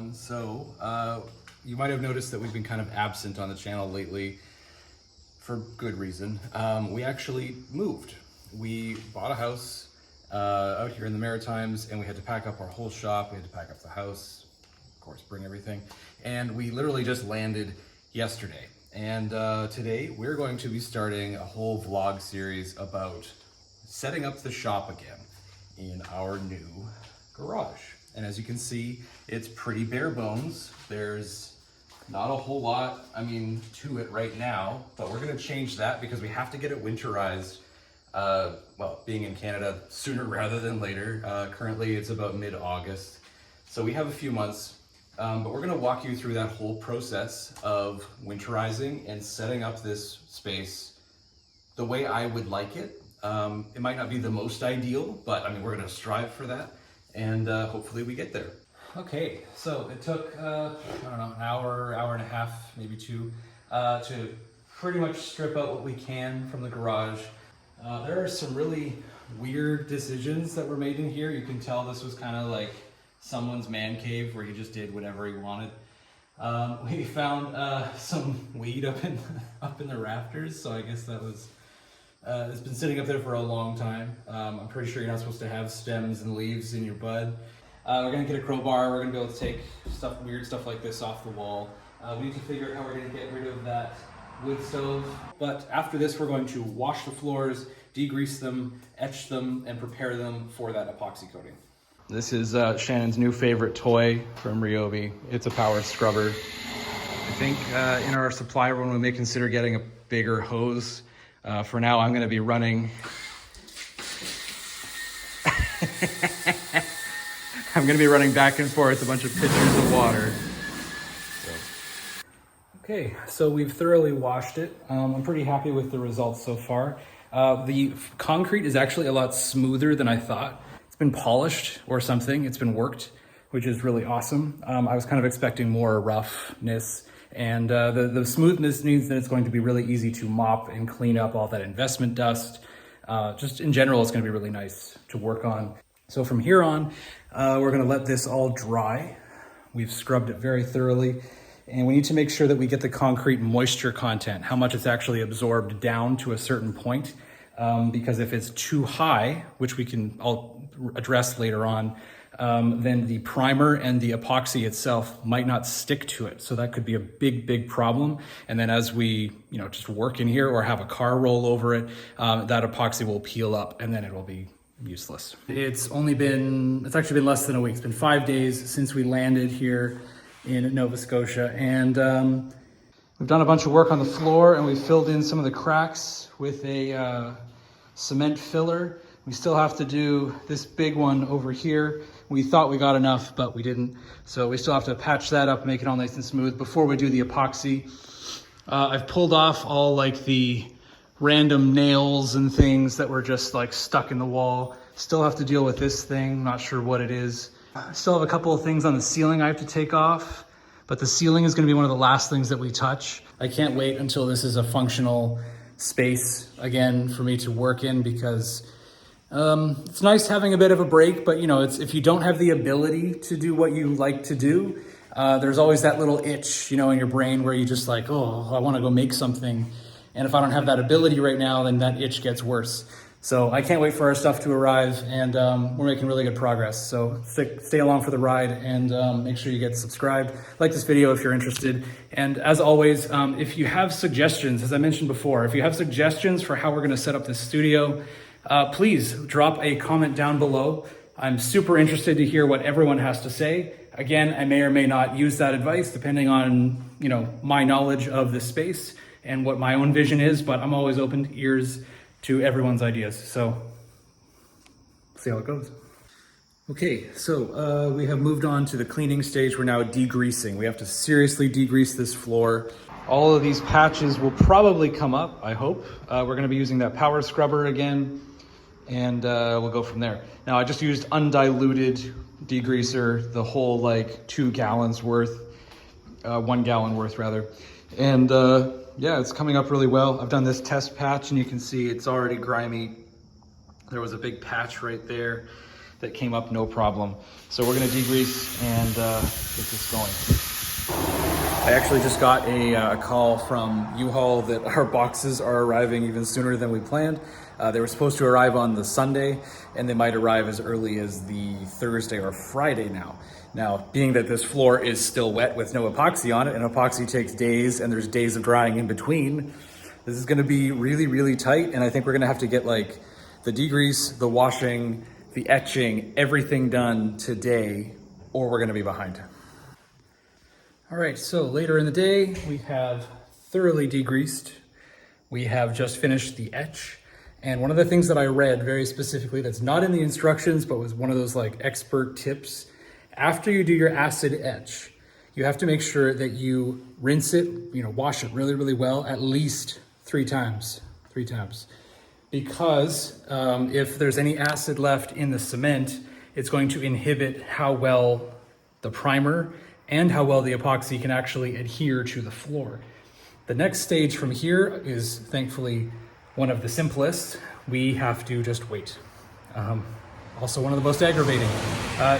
everyone. So you might have noticed that we've been kind of absent on the channel lately for good reason. We actually moved. We bought a house out here in the Maritimes, and we had to pack up our whole shop. We had to pack up the house, of course, bring everything. And we literally just landed yesterday. And today we're going to be starting a whole vlog series about setting up the shop again in our new garage. And as you can see, it's pretty bare bones. There's not a whole lot, to it right now, but we're gonna change that because we have to get it winterized. Well, being in Canada, sooner rather than later. Currently it's about mid-August. So we have a few months, but we're gonna walk you through that whole process of winterizing and setting up this space the way I would like it. It might not be the most ideal, but we're gonna strive for that. And hopefully we get there. Okay, so it took, an hour and a half, maybe two, to pretty much strip out what we can from the garage. There are some really weird decisions that were made in here. You can tell this was kind of like someone's man cave where he just did whatever he wanted. We found some weed up in the rafters, so I guess that was, it's been sitting up there for a long time. I'm pretty sure you're not supposed to have stems and leaves in your bud. We're gonna get a crowbar. We're gonna be able to take weird stuff like this off the wall. We need to figure out how we're gonna get rid of that wood stove. But after this, we're going to wash the floors, degrease them, etch them, and prepare them for that epoxy coating. This is Shannon's new favorite toy from Ryobi. It's a power scrubber. I think in our supply run, we may consider getting a bigger hose. For now, I'm gonna be running. I'm gonna be running back and forth a bunch of pitchers of water. Okay, so we've thoroughly washed it. I'm pretty happy with the results so far. The concrete is actually a lot smoother than I thought. It's been polished or something, it's been worked, which is really awesome. I was kind of expecting more roughness. And the smoothness means that it's going to be really easy to mop and clean up all that investment dust. Just in general, it's going to be really nice to work on. So from here on, we're going to let this all dry. We've scrubbed it very thoroughly, and we need to make sure that we get the concrete moisture content, how much it's actually absorbed down to a certain point. Because if it's too high, which I'll address later on, then the primer and the epoxy itself might not stick to it. So that could be a big problem. And then as we, just work in here or have a car roll over it, that epoxy will peel up and then it will be useless. It's actually been less than a week. It's been 5 days since we landed here in Nova Scotia. And we've done a bunch of work on the floor, and we filled in some of the cracks with a cement filler. We still have to do this big one over here. We thought we got enough, but we didn't. So we still have to patch that up, make it all nice and smooth before we do the epoxy. I've pulled off all the random nails and things that were just stuck in the wall. Still have to deal with this thing, not sure what it is. I still have a couple of things on the ceiling I have to take off, but the ceiling is gonna be one of the last things that we touch. I can't wait until this is a functional space again for me to work in, because it's nice having a bit of a break, but if you don't have the ability to do what you like to do, there's always that little itch, in your brain where you just oh, I want to go make something. And if I don't have that ability right now, then that itch gets worse. So I can't wait for our stuff to arrive, and we're making really good progress. So stay along for the ride, and make sure you get subscribed. Like this video if you're interested. And as always, if you have suggestions, as I mentioned before, if you have suggestions for how we're gonna set up this studio, please drop a comment down below. I'm super interested to hear what everyone has to say. Again, I may or may not use that advice depending on, my knowledge of the space and what my own vision is, but I'm always open ears to everyone's ideas. So see how it goes. Okay, so we have moved on to the cleaning stage. We're now degreasing. We have to seriously degrease this floor. All of these patches will probably come up, I hope. We're gonna be using that power scrubber again, and we'll go from there. Now I just used undiluted degreaser, the whole 2 gallons worth, 1 gallon worth rather. And yeah, it's coming up really well. I've done this test patch and you can see it's already grimy. There was a big patch right there. that came up no problem. So we're gonna degrease and get this going. I actually just got a call from U-Haul that our boxes are arriving even sooner than we planned. They were supposed to arrive on the Sunday, and they might arrive as early as the Thursday or Friday now. Now, being that this floor is still wet with no epoxy on it, and epoxy takes days, and there's days of drying in between, this is gonna be really, really tight, and I think we're gonna have to get like the degrease, the washing, the etching, everything done today, or we're gonna be behind. All right, so later in the day, we have thoroughly degreased. We have just finished the etch. And one of the things that I read very specifically that's not in the instructions, but was one of those like expert tips, after you do your acid etch, you have to make sure that you rinse it, wash it really, really well, at least three times. Because if there's any acid left in the cement, it's going to inhibit how well the primer and how well the epoxy can actually adhere to the floor. The next stage from here is thankfully one of the simplest. We have to just wait. Also one of the most aggravating.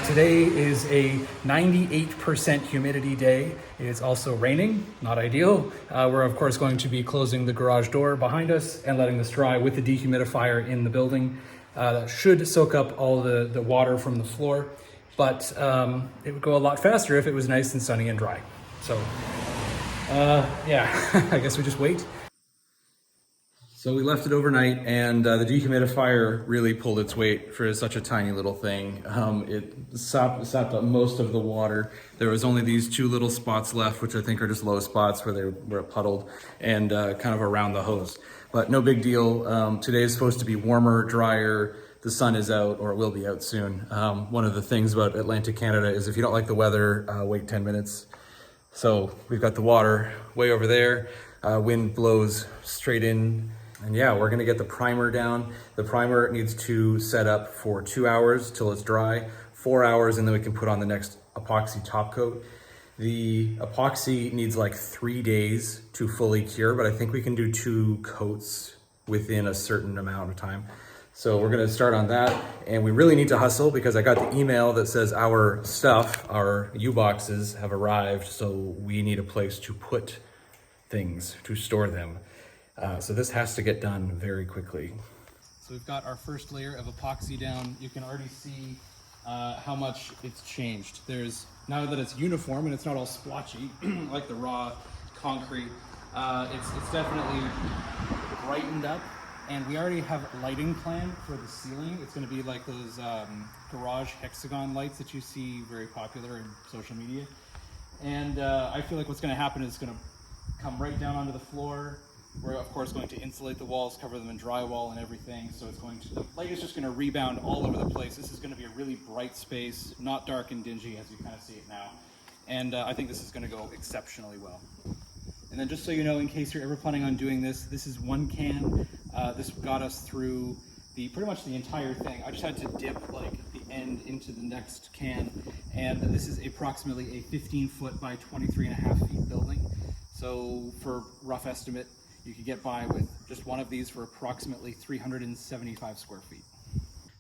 Today is a 98% humidity day. It's also raining, not ideal. We're of course going to be closing the garage door behind us and letting this dry with the dehumidifier in the building. That should soak up all the water from the floor. But it would go a lot faster if it was nice and sunny and dry. So, yeah, I guess we just wait. So we left it overnight, and the dehumidifier really pulled its weight for such a tiny little thing. It sopped up most of the water. There was only these two little spots left, which I think are just low spots where they were puddled and kind of around the hose. But no big deal. Today is supposed to be warmer, drier. The sun is out, or it will be out soon. One of the things about Atlantic Canada is if you don't like the weather, wait 10 minutes. So we've got the water way over there. Wind blows straight in. And yeah, we're gonna get the primer down. The primer needs to set up for 2 hours till it's dry, 4 hours, and then we can put on the next epoxy top coat. The epoxy needs like 3 days to fully cure, but I think we can do 2 coats within a certain amount of time. So we're gonna start on that, and we really need to hustle because I got the email that says our stuff, our U-boxes have arrived, so we need a place to put things, to store them. So this has to get done very quickly. So we've got our first layer of epoxy down. You can already see how much it's changed. Now that it's uniform and it's not all splotchy like the raw concrete, it's definitely brightened up. And we already have lighting planned for the ceiling. It's gonna be like those garage hexagon lights that you see very popular in social media. And I feel like what's gonna happen is it's gonna come right down onto the floor. We're of course going to insulate the walls, cover them in drywall and everything. So the light is just gonna rebound all over the place. This is gonna be a really bright space, not dark and dingy as you kind of see it now. And I think this is gonna go exceptionally well. And then just so you know, in case you're ever planning on doing this is one can. This got us through pretty much the entire thing. I just had to dip like the end into the next can. And this is approximately a 15-foot by 23.5 feet building. So for rough estimate, you could get by with just one of these for approximately 375 square feet.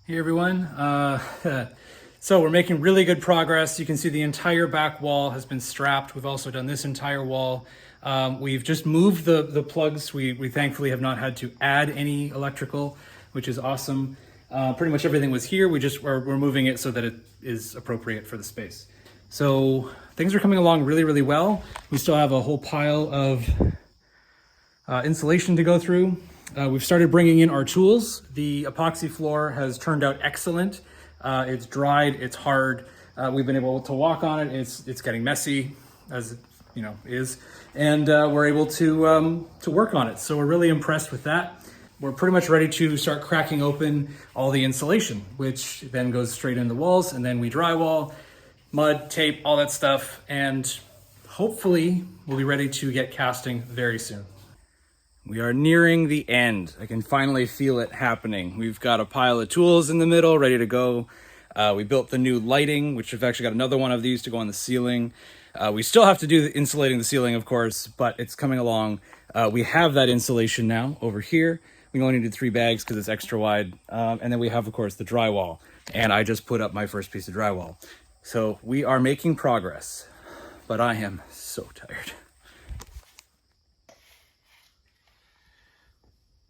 Hey everyone. So we're making really good progress. You can see the entire back wall has been strapped. We've also done this entire wall. We've just moved the plugs. We thankfully have not had to add any electrical, which is awesome. Pretty much everything was here. We're moving it so that it is appropriate for the space. So things are coming along really, really well. We still have a whole pile of insulation to go through. We've started bringing in our tools. The epoxy floor has turned out excellent. It's dried, it's hard. We've been able to walk on it. It's getting messy, as it is, and we're able to work on it. So we're really impressed with that. We're pretty much ready to start cracking open all the insulation, which then goes straight in the walls, and then we drywall, mud, tape, all that stuff, and hopefully we'll be ready to get casting very soon. We are nearing the end. I can finally feel it happening. We've got a pile of tools in the middle ready to go. We built the new lighting, which we've actually got another one of these to go on the ceiling. We still have to do the insulating the ceiling, of course, but it's coming along. We have that insulation now over here. We only needed 3 bags because it's extra wide. And then we have, of course, the drywall. and I just put up my first piece of drywall. So we are making progress, but I am so tired.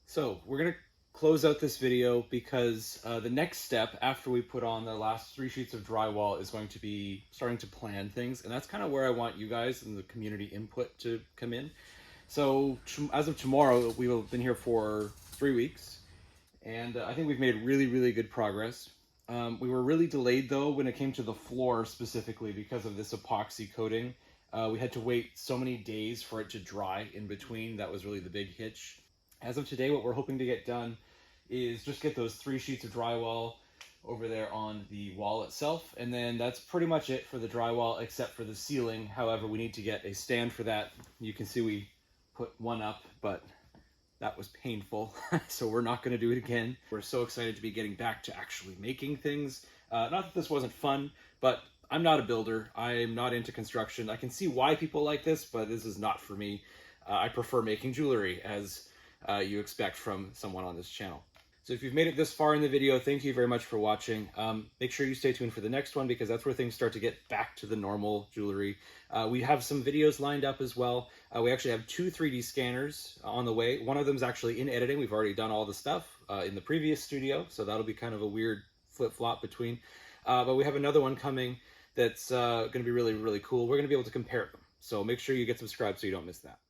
So we're gonna close out this video because the next step after we put on the last 3 sheets of drywall is going to be starting to plan things, and that's kind of where I want you guys and the community input to come in. So as of tomorrow, we will have been here for 3 weeks, and I think we've made really good progress. We were really delayed though when it came to the floor specifically because of this epoxy coating. We had to wait so many days for it to dry in between. That was really the big hitch. As of today, what we're hoping to get done is just get those 3 sheets of drywall over there on the wall itself, and then that's pretty much it for the drywall except for the ceiling. However, we need to get a stand for that. You can see we put one up, but that was painful, so we're not going to do it again. We're so excited to be getting back to actually making things. Not that this wasn't fun, but I'm not a builder. I'm not into construction. I can see why people like this, but this is not for me. I prefer making jewelry, as you expect from someone on this channel. So if you've made it this far in the video, thank you very much for watching. Make sure you stay tuned for the next one because that's where things start to get back to the normal jewelry. We have some videos lined up as well. We actually have 2 3D scanners on the way. One of them is actually in editing. We've already done all the stuff in the previous studio, so that'll be kind of a weird flip-flop between. But we have another one coming that's going to be really cool. We're going to be able to compare them. So make sure you get subscribed so you don't miss that.